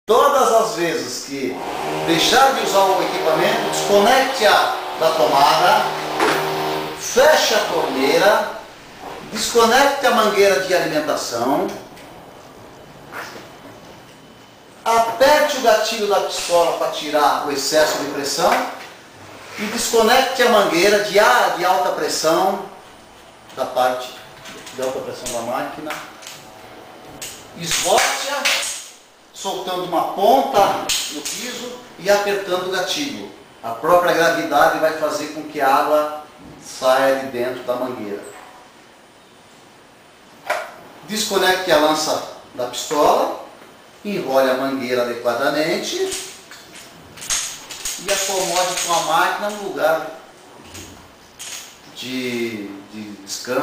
Todas as vezes que deixar de usar o equipamento, desconecte-a da tomada, feche a torneira, desconecte a mangueira de alimentação, aperte o gatilho da pistola para tirar o excesso de pressão e desconecte a mangueira de alta pressão da parte de alta pressão da máquina. Esvolte-a, soltando uma ponta no piso e apertando o gatilho. A própria gravidade vai fazer com que a água saia de dentro da mangueira. Desconecte a lança da pistola, enrole a mangueira adequadamente e acomode com a máquina no lugar de descanso.